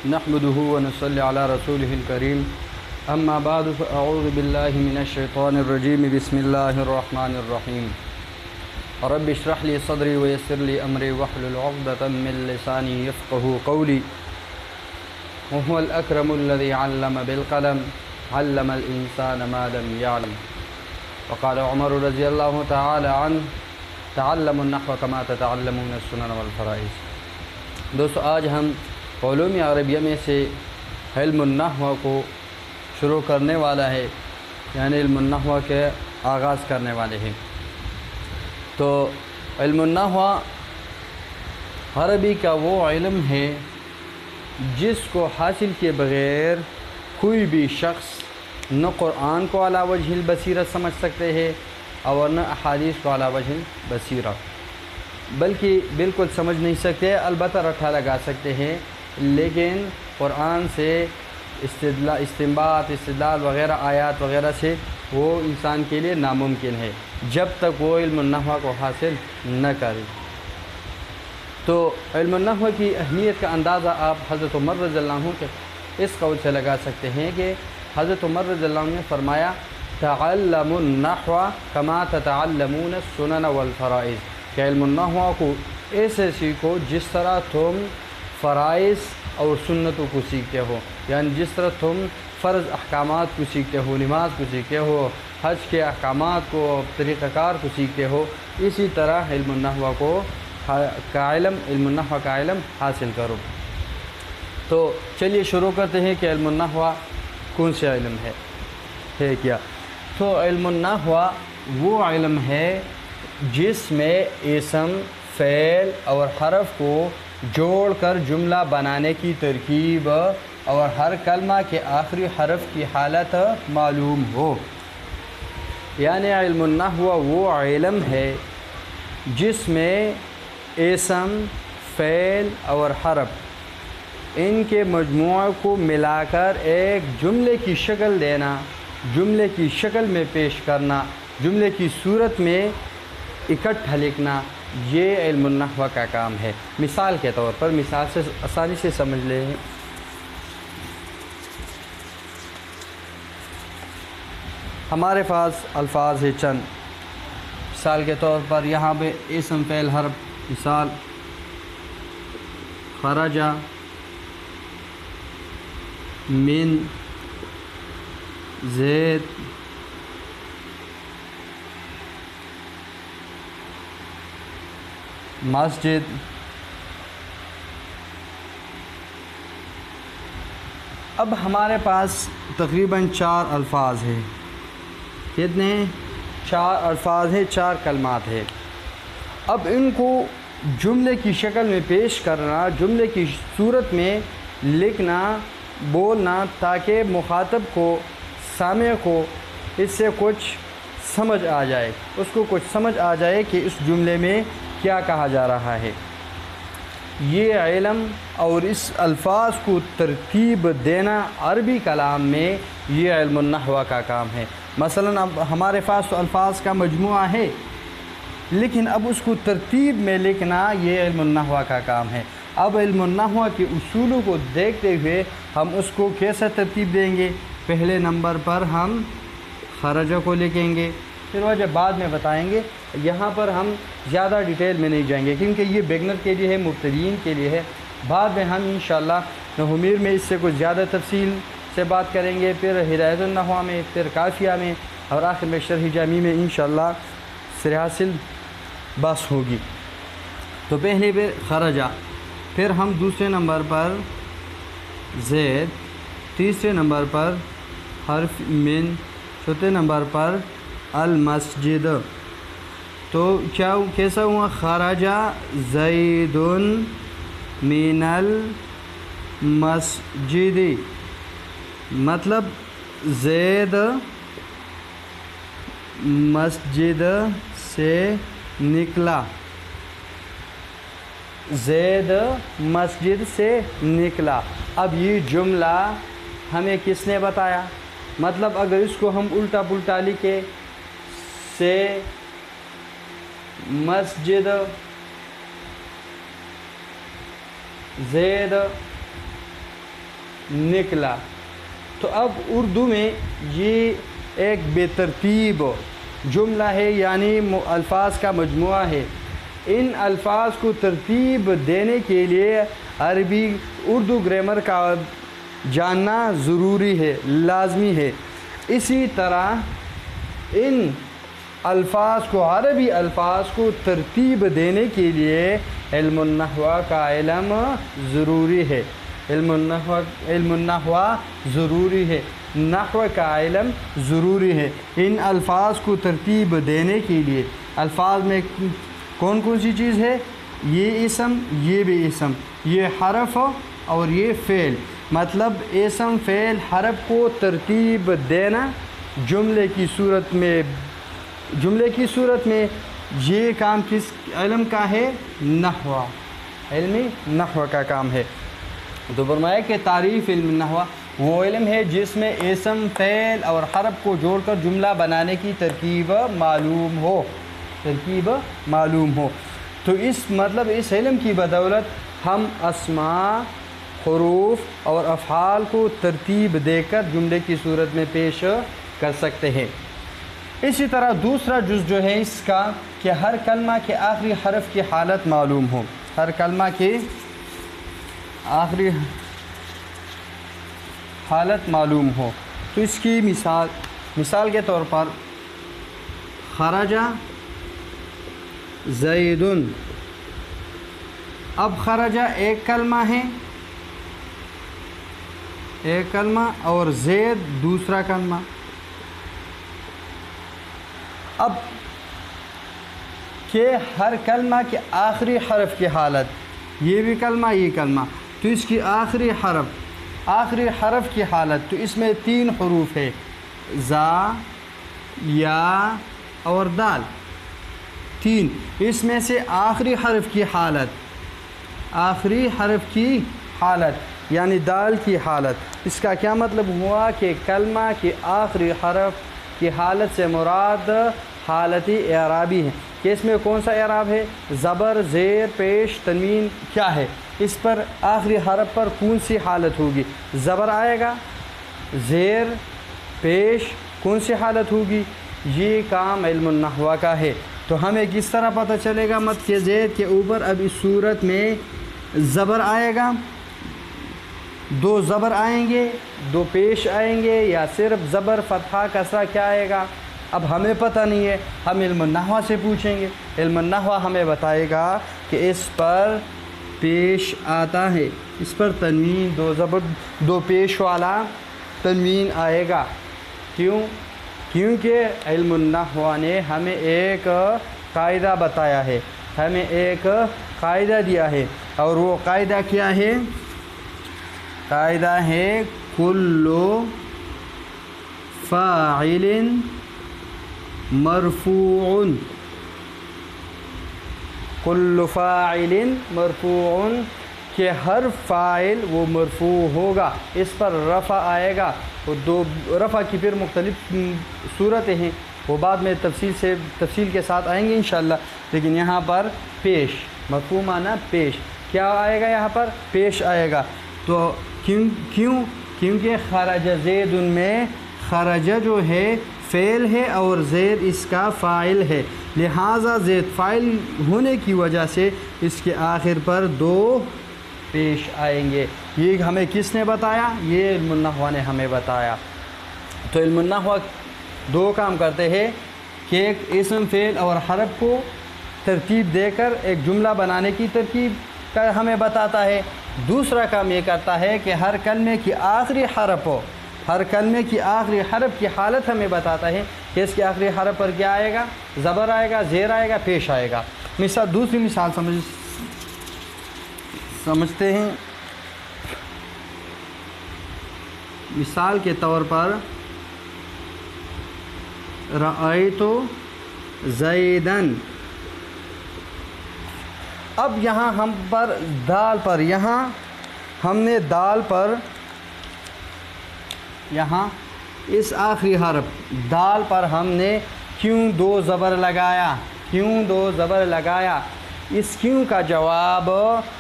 نحمده ونصلي على رسوله الكريم أما بعد فأعوذ بالله من الشيطان الرجيم بسم الله الرحمن الرحيم رب اشرح لي صدري ويسر لي أمري واحلل عقدة من لساني يفقهوا قولي وهو الأكرم الذي علم بالقلم علم الإنسان ما لم يعلم وقال عمر رضي الله تعالى عنه تعلموا النحو كما تتعلمون السنن والفرائض۔ دوستو آج ہم علوم عربیہ میں سے علم النحو کو شروع کرنے والا ہے، یعنی علم النحو کے آغاز کرنے والے ہیں۔ تو علم النحو عربی کا وہ علم ہے جس کو حاصل کیے بغیر کوئی بھی شخص نہ قرآن کو علی وجہ البصیرت سمجھ سکتے ہیں اور نہ احادیث کو علی وجہ البصیرت، بلکہ بالکل سمجھ نہیں سکتے، البتہ رٹھا لگا سکتے ہیں، لیکن قرآن سے استدلال وغیرہ آیات وغیرہ سے وہ انسان کے لیے ناممکن ہے جب تک وہ علم النحو کو حاصل نہ کرے۔ تو علم النحو کی اہمیت کا اندازہ آپ حضرت عمر رضی اللہ عنہ کے اس قول سے لگا سکتے ہیں کہ حضرت عمر رضی اللہ عنہ نے فرمایا تعلموا النحو کما تتعلمون السنن والفرائض، کہ علم النحو کو ایسے سیکھو جس طرح تم فرائض اور سنتوں کو سیکھتے ہو، یعنی جس طرح تم فرض احکامات کو سیکھتے ہو، نماز کو سیکھتے ہو، حج کے احکامات کو، طریقہ کار کو سیکھتے ہو، اسی طرح علم النحو کا علم حاصل کرو۔ تو چلیے شروع کرتے ہیں کہ علم النحو کون سے علم ہے کیا؟ تو علم النحو وہ علم ہے جس میں اسم، فعل اور حرف کو جوڑ کر جملہ بنانے کی ترکیب اور ہر کلمہ کے آخری حرف کی حالت معلوم ہو۔ یعنی علم النحو وہ علم ہے جس میں اسم، فعل اور حرف ان کے مجموعہ کو ملا کر ایک جملے کی شکل دینا، جملے کی شکل میں پیش کرنا، جملے کی صورت میں اکٹھا لکھنا، یہ علم النحو کا کام ہے۔ مثال کے طور پر، مثال سے آسانی سے سمجھ لیں، ہمارے پاس الفاظ ہے چند۔ مثال کے طور پر یہاں پہ اسم، فعل، حرف، مثال خرج من زید مسجد۔ اب ہمارے پاس تقریباً 4 الفاظ ہیں۔ کتنے؟ 4 الفاظ ہیں، 4 کلمات ہیں۔ اب ان کو جملے کی شکل میں پیش کرنا، جملے کی صورت میں لکھنا، بولنا، تاکہ مخاطب کو، سامع کو اس سے کچھ سمجھ آ جائے، اس کو کچھ سمجھ آ جائے کہ اس جملے میں کیا کہا جا رہا ہے۔ یہ علم اور اس الفاظ کو ترتیب دینا عربی کلام میں یہ علم النحو کا کام ہے۔ مثلا اب ہمارے پاس تو الفاظ کا مجموعہ ہے، لیکن اب اس کو ترتیب میں لکھنا یہ علم النحو کا کام ہے۔ اب علم النحو کے اصولوں کو دیکھتے ہوئے ہم اس کو کیسے ترتیب دیں گے؟ پہلے نمبر پر ہم خرج کو لکھیں گے، پھر وہ جب بعد میں بتائیں گے۔ یہاں پر ہم زیادہ ڈیٹیل میں نہیں جائیں گے کیونکہ یہ بگنر کے لیے ہے، مبتدئین کے لیے ہے۔ بعد میں ہم انشاءاللہ نحومیر میں اس سے کچھ زیادہ تفصیل سے بات کریں گے، پھر ہدایت النحو میں، پھر کافیہ میں، اور آخر میں شرح جامی میں انشاءاللہ سر حاصل بس ہوگی۔ تو پہلے پہ خرجہ، پھر ہم دوسرے نمبر پر زید، تیسرے نمبر پر حرف من، چوتھے نمبر پر المسجد۔ تو کیسا ہوا؟ خرجہ زید من المسجد، مطلب زید مسجد سے نکلا، زید مسجد سے نکلا۔ اب یہ جملہ ہمیں کس نے بتایا؟ مطلب اگر اس کو ہم الٹا پلٹا لکھے، سے مسجد زید نکلا. تو اب اردو میں یہ ایک بے ترتیب جملہ ہے، یعنی الفاظ کا مجموعہ ہے. ان الفاظ کو ترتیب دینے کے لیے عربی اردو گرامر کا جاننا ضروری ہے، لازمی ہے. اسی طرح ان الفاظ کو، عربی الفاظ کو ترتیب دینے کے لیے علم النحو کا علم ضروری ہے. علم النحو ضروری ہے، نحو کا علم ضروری ہے. ان الفاظ کو ترتیب دینے کے لیے الفاظ میں کون کون سی چیز ہے؟ یہ اسم، یہ بھی اسم، یہ حرف اور یہ فعل. مطلب اسم، فعل، حرف کو ترتیب دینا جملے کی صورت میں یہ کام کس علم کا ہے؟ نحو، علم نحو کا کام ہے. تو فرمایا کہ تعریف علم نحو وہ علم ہے جس میں اسم، فعل اور حرف کو جوڑ کر جملہ بنانے کی ترکیب معلوم ہو. تو اس علم کی بدولت ہم اسماء، حروف اور افعال کو ترتیب دے کر جملے کی صورت میں پیش کر سکتے ہیں. اسی طرح دوسرا جز جو ہے اس کا کہ ہر کلمہ کے آخری حرف کی حالت معلوم ہو. ہر کلمہ کی آخری حالت معلوم ہو. تو اس کی مثال کے طور پر خرج زید. اب خرج ایک کلمہ ہے، ایک کلمہ، اور زید دوسرا کلمہ. اب کہ ہر کلمہ کے آخری حرف کی حالت، یہ بھی کلمہ، یہ کلمہ، تو اس کی آخری حرف کی حالت، تو اس میں 3 حروف ہے، زا، یا اور دال. 3 اس میں سے آخری حرف کی حالت یعنی دال کی حالت. اس کا کیا مطلب ہوا کہ کلمہ کے آخری حرف کی حالت سے مراد حالت اعرابی ہے. کہ اس میں کون سا اعراب ہے؟ زبر، زیر، پیش، تنوین کیا ہے؟ اس پر آخری حرف پر کون سی حالت ہوگی؟ زبر آئے گا، زیر، پیش، کون سی حالت ہوگی؟ یہ کام علم النحو کا ہے. تو ہمیں کس طرح پتہ چلے گا؟ مت کہ زید کے اوپر اب اس صورت میں زبر آئے گا، 2 زبر آئیں گے، 2 پیش آئیں گے، یا صرف زبر، فتحہ، کسرہ کیا آئے گا؟ اب ہمیں پتہ نہیں ہے، ہم علم النحو سے پوچھیں گے. علم النحو ہمیں بتائے گا کہ اس پر پیش آتا ہے، اس پر تنوین، 2 زبر 2 پیش والا تنوین آئے گا. کیونکہ علم النحو نے ہمیں ایک قاعدہ بتایا ہے، ہمیں ایک قاعدہ دیا ہے، اور وہ قاعدہ کیا ہے؟ قاعدہ ہے کل فاعل مرفوع. کل فاعل مرفوع، کہ ہر فاعل وہ مرفوع ہوگا، اس پر رفع آئے گا. وہ 2 رفع کی پھر مختلف صورتیں ہیں، وہ بعد میں تفصیل کے ساتھ آئیں گے انشاءاللہ. لیکن یہاں پر پیش، مرفوع معنی پیش، کیا آئے گا؟ یہاں پر پیش آئے گا. تو کیونکہ خرج زید میں خرج جو ہے فعل ہے اور زید اس کا فاعل ہے، لہٰذا زید فاعل ہونے کی وجہ سے اس کے آخر پر 2 پیش آئیں گے. یہ ہمیں کس نے بتایا؟ یہ علم النحو نے ہمیں بتایا. تو علم النحو 2 کام کرتے ہیں کہ ایک اسم، فعل اور حرف کو ترتیب دے کر ایک جملہ بنانے کی ترکیب کا ہمیں بتاتا ہے. دوسرا کام یہ کرتا ہے کہ ہر کلمے کی آخری حرف کی حالت ہمیں بتاتا ہے کہ اس کے آخری حرف پر کیا آئے گا؟ زبر آئے گا، زیر آئے گا، پیش آئے گا. دوسری مثال سمجھتے ہیں. مثال کے طور پر رأیت زیدن. اب یہاں ہم پر دال پر، یہاں ہم نے دال پر، یہاں اس آخری حرف دال پر ہم نے کیوں 2 زبر لگایا؟ اس کیوں کا جواب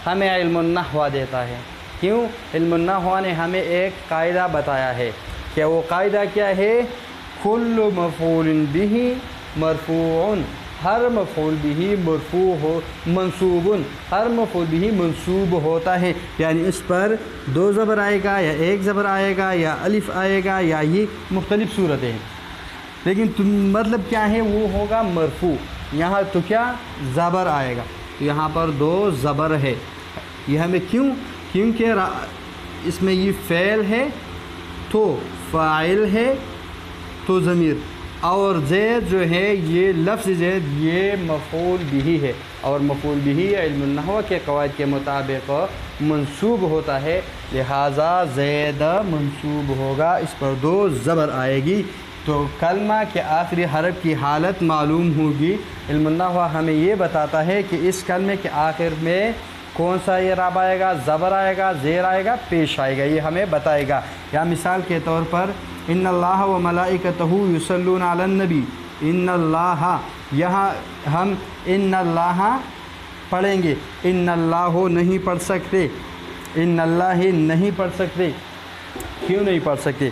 ہمیں علم النحو دیتا ہے. کیوں؟ علم النحو نے ہمیں ایک قاعدہ بتایا ہے کہ وہ قاعدہ کیا ہے؟ کل مفعول بہ مرفوع، ہر مفعول بہ مرفوع ہو منصوب، ہر مفعول بہ منصوب ہوتا ہے، یعنی اس پر دو زبر آئے گا یا ایک زبر آئے گا یا الف آئے گا، یا یہ مختلف صورتیں ہیں، لیکن مطلب کیا ہے؟ وہ ہوگا مرفوع۔ یہاں تو کیا زبر آئے گا، یہاں پر دو زبر ہے، یہ ہمیں کیوں؟ کیونکہ اس میں یہ فعل ہے تو فاعل ہے تو ضمیر، اور زید جو ہے یہ لفظ زید یہ مفعول بہ ہے، اور مفعول بہ علم النحو کے قواعد کے مطابق منصوب ہوتا ہے، لہٰذا زید منصوب ہوگا، اس پر دو زبر آئے گی تو کلمہ کے آخری حرف کی حالت معلوم ہوگی۔ علم النحو ہمیں یہ بتاتا ہے کہ اس کلمے کے آخر میں کون سا اعراب آئے گا، زبر آئے گا، زیر آئے گا، پیش آئے گا، یہ ہمیں بتائے گا۔ یا مثال کے طور پر ان اللہ و ملائکتہ یصلون علی النبی، ان اللہ، یہاں ہم ان اللہ پڑھیں گے، ان اللہ نہیں پڑھ سکتے، ان اللہ نہیں پڑھ سکتے، کیوں نہیں پڑھ سکتے؟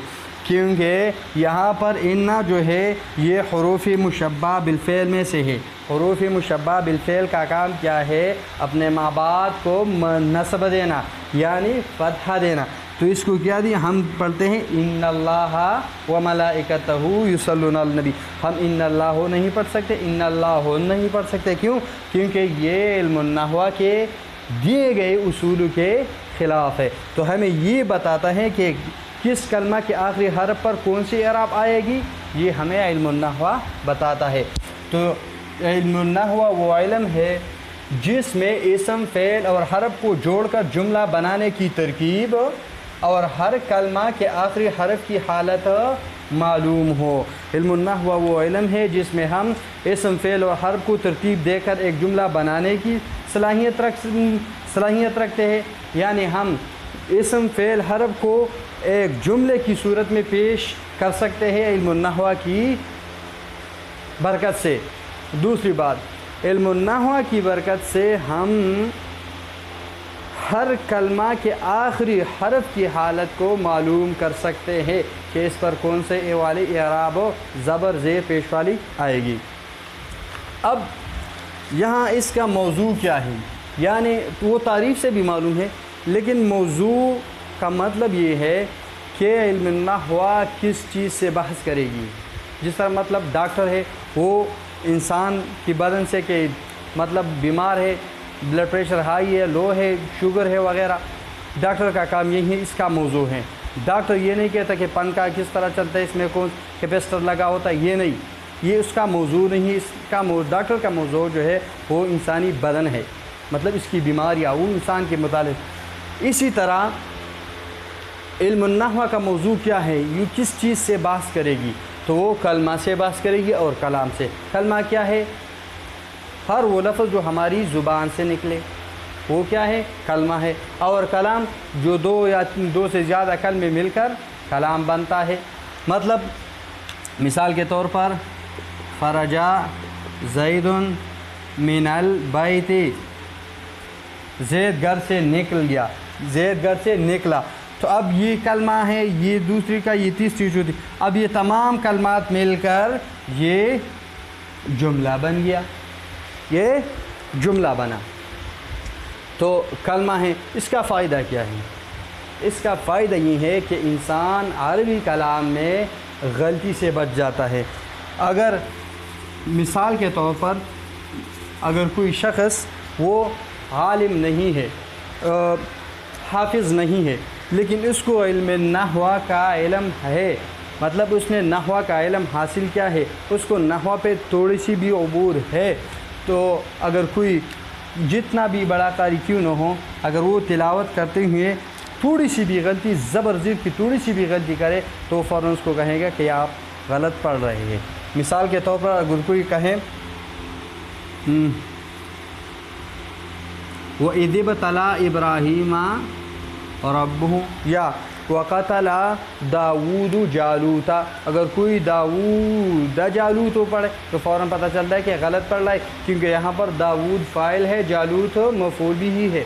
کیونکہ یہاں پر ان جو ہے یہ حروف مشبہ بالفعل میں سے ہے۔ حروف مشبہ بالفعل کا کام کیا ہے؟ اپنے ماں باپ کو نصب دینا، یعنی فتحہ دینا، تو اس کو کیا دیا؟ ہم پڑھتے ہیں ان اللہ و ملائکتہ یصلون علی النبی، ہم ان اللہ نہیں پڑھ سکتے، ان اللہ نہیں پڑھ سکتے، کیوں؟ کیونکہ یہ علم النحو کے دیے گئے اصول کے خلاف ہے۔ تو ہمیں یہ بتاتا ہے کہ کس کلمہ کے آخری حرف پر کون سی اعراب آئے گی، یہ ہمیں علم النحو بتاتا ہے۔ تو علم النحو وہ علم ہے جس میں اسم، فعل اور حرف کو جوڑ کر جملہ بنانے کی ترکیب اور ہر کلمہ کے آخری حرف کی حالت معلوم ہو۔ علم النحو وہ علم ہے جس میں ہم اسم، فعل اور حرف کو ترتیب دے کر ایک جملہ بنانے کی صلاحیت رکھتے ہیں، یعنی ہم اسم، فعل، حرف کو ایک جملے کی صورت میں پیش کر سکتے ہیں علم النحو کی برکت سے۔ دوسری بات، علم النحو کی برکت سے ہم ہر کلمہ کے آخری حرف کی حالت کو معلوم کر سکتے ہیں کہ اس پر کون سے والی اعراب و زبر، زیر، پیش والی آئے گی۔ اب یہاں اس کا موضوع کیا ہے، یعنی وہ تعریف سے بھی معلوم ہے، لیکن موضوع کا مطلب یہ ہے کہ علم النحو کس چیز سے بحث کرے گی۔ جس طرح مطلب ڈاکٹر ہے، وہ انسان کی بدن سے کہ مطلب بیمار ہے، بلڈ پریشر ہائی ہے، لو ہے، شوگر ہے وغیرہ، ڈاکٹر کا کام یہی ہے، اس کا موضوع ہے۔ ڈاکٹر یہ نہیں کہتا کہ پنکھا کس طرح چلتا ہے، اس میں کون کیپیسٹر لگا ہوتا ہے، یہ نہیں، یہ اس کا موضوع نہیں، اس کا ڈاکٹر کا موضوع جو ہے وہ انسانی بدن ہے، مطلب اس کی بیماریاں، وہ انسان کے متعلق۔ اسی طرح علم النحو کا موضوع کیا ہے، یہ کس چیز سے بحث کرے گی، تو وہ کلمہ سے بحث کرے گی اور کلام سے۔ کلمہ کیا ہے؟ ہر وہ لفظ جو ہماری زبان سے نکلے وہ کیا ہے؟ کلمہ ہے، اور کلام جو دو یا دو سے زیادہ کلمے مل کر کلام بنتا ہے۔ مطلب مثال کے طور پر خرجا زید من البیت، زید گھر سے نکل گیا، زید گھر سے نکلا، تو اب یہ کلمہ ہے، یہ دوسری کا، یہ تیسری جو تھی، اب یہ تمام کلمات مل کر یہ جملہ بن گیا، یہ جملہ بنا، تو کلمہ ہے۔ اس کا فائدہ کیا ہے؟ اس کا فائدہ یہ ہے کہ انسان عربی کلام میں غلطی سے بچ جاتا ہے۔ اگر مثال کے طور پر اگر کوئی شخص وہ عالم نہیں ہے، حافظ نہیں ہے، لیکن اس کو علم نحو کا علم ہے، مطلب اس نے نحو کا علم حاصل کیا ہے، اس کو نحو پہ تھوڑی سی بھی عبور ہے، تو اگر کوئی جتنا بھی بڑا قاری کیوں نہ ہو، اگر وہ تلاوت کرتے ہوئے تھوڑی سی بھی غلطی، زبر زیر کی تھوڑی سی بھی غلطی کرے، تو فوراً اس کو کہیں گا کہ آپ غلط پڑھ رہے ہیں۔ مثال کے طور پر اگر کوئی کہے وَإِذِ ابْتَلَىٰ إِبْرَاهِيمَ رَبُّهُ، یا وَقَتَلَ داود جالوت، اگر کوئی داود جالوت پڑھے تو فوراً پتہ چلتا ہے کہ غلط پڑھ رہا ہے، کیونکہ یہاں پر داود فاعل ہے، جالوت مفعول بھی ہے۔